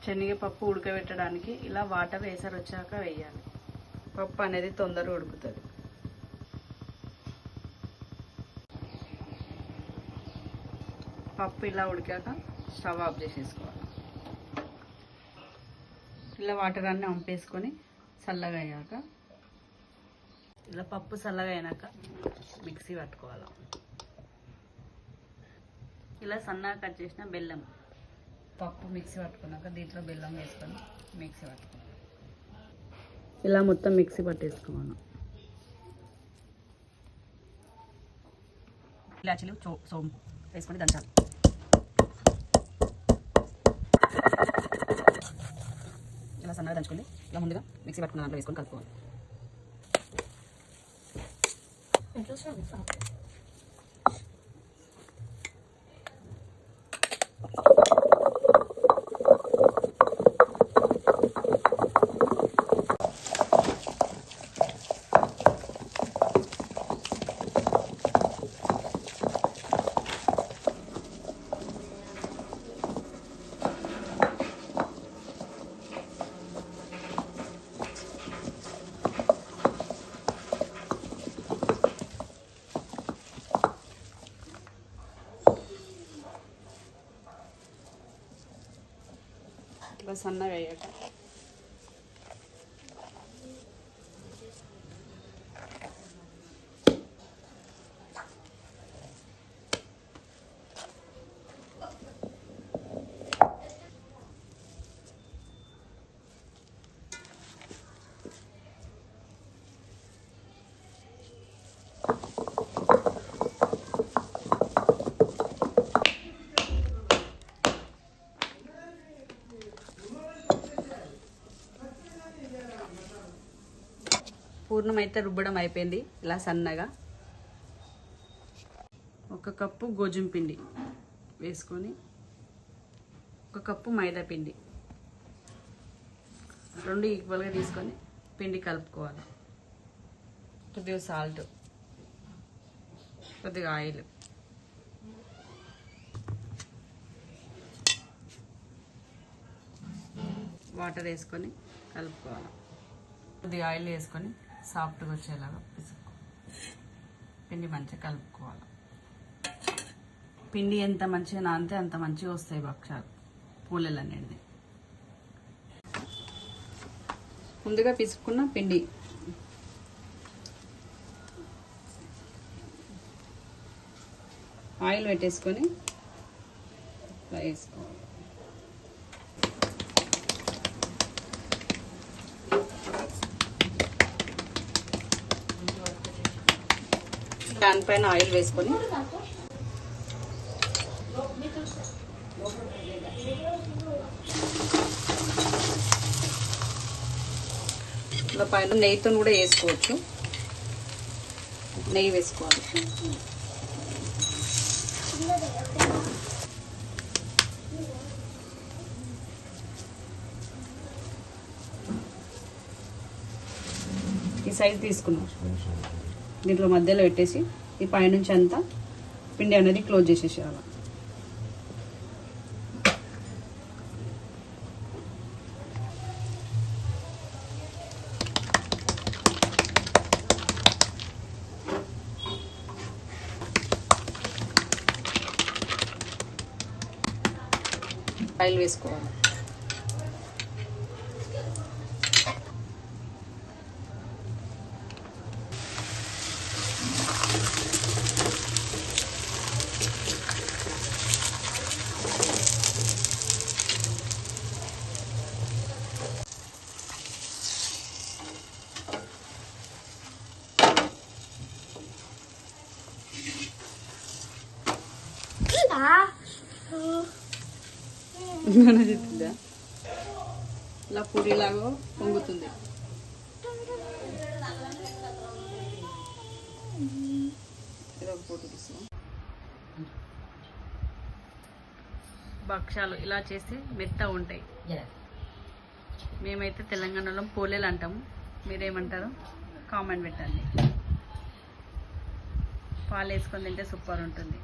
శనగపప్పు ఉడకబెట్టడానికి ఇలా వాటర్ వేసరి వచ్చాక వేయాలి. పప్పు అనేది తొందరగా ఉడుకుతుంది. పప్పు ఇలా ఉడికాక స్టవ్ ఆఫ్ చేసేసుకోవాలి. ఇలా వాటర్ అన్నీ వంపేసుకొని చల్లగా అయ్యాక ఇలా పప్పు చల్లగా అయినాక మిక్సీ పట్టుకోవాలి. ఇలా సన్నగా కట్ చేసిన బెల్లం పప్పు మిక్సీ పట్టుకున్నాక దీంట్లో బెల్లం వేసుకొని మిక్సీ పట్టుకోవాలి. ఇలా మొత్తం మిక్సీ పట్టేసుకోవాలి. ఇలాచీలు సోంపు వేసుకొని దంచాలి. ఇలా సన్నగా దంచుకొని ఇలా ముందుగా మిక్సీ పట్టుకున్న దాంట్లో వేసుకొని కలుపుకోవాలి. ఇలా సన్నగా అయ్యాక పూర్ణం అయితే రుబ్బడం అయిపోయింది. ఇలా సన్నగా 1 కప్పు గోధుమ పిండి వేసుకొని 1 కప్పు మైదా పిండి 2 ఈక్వల్గా తీసుకొని పిండి కలుపుకోవాలి. కొద్దిగా సాల్ట్, కొద్దిగా ఆయిల్, వాటర్ వేసుకొని కలుపుకోవాలి. కొద్దిగా ఆయిల్ వేసుకొని సాఫ్ట్గా వచ్చేలాగా పిండి మంచిగా కలుపుకోవాలి. పిండి ఎంత మంచిగా నానితే అంత మంచిగా వస్తాయి భక్షాలు, పూలలు అనేది. ముందుగా పిసుకున్న పిండి ఆయిల్ పెట్టేసుకొని ఫ్రై చేసుకోవాలి. ప్యాన్ పైన ఆయిల్ వేసుకొని ఇలా పైన నెయ్యితో కూడా వేసుకోవచ్చు. నెయ్యి వేసుకోవాలి. ఈ సైజ్ తీసుకున్నాం. దీంట్లో మధ్యలో పెట్టేసి ఈ పైనుంచి అంతా పిండి అనేది క్లోజ్ చేసేసేయాలి. ఆయిల్ వేసుకోవాలి. ఇలా పూరిలాగా పొంగుతుంది. భక్షాలు ఇలా చేస్తే మెత్తగా ఉంటాయి. మేమైతే తెలంగాణలో పోలేలు అంటాము. మీరేమంటారు కామెంట్ పెట్టండి. పాలు వేసుకొని తింటే సూపర్ ఉంటుంది.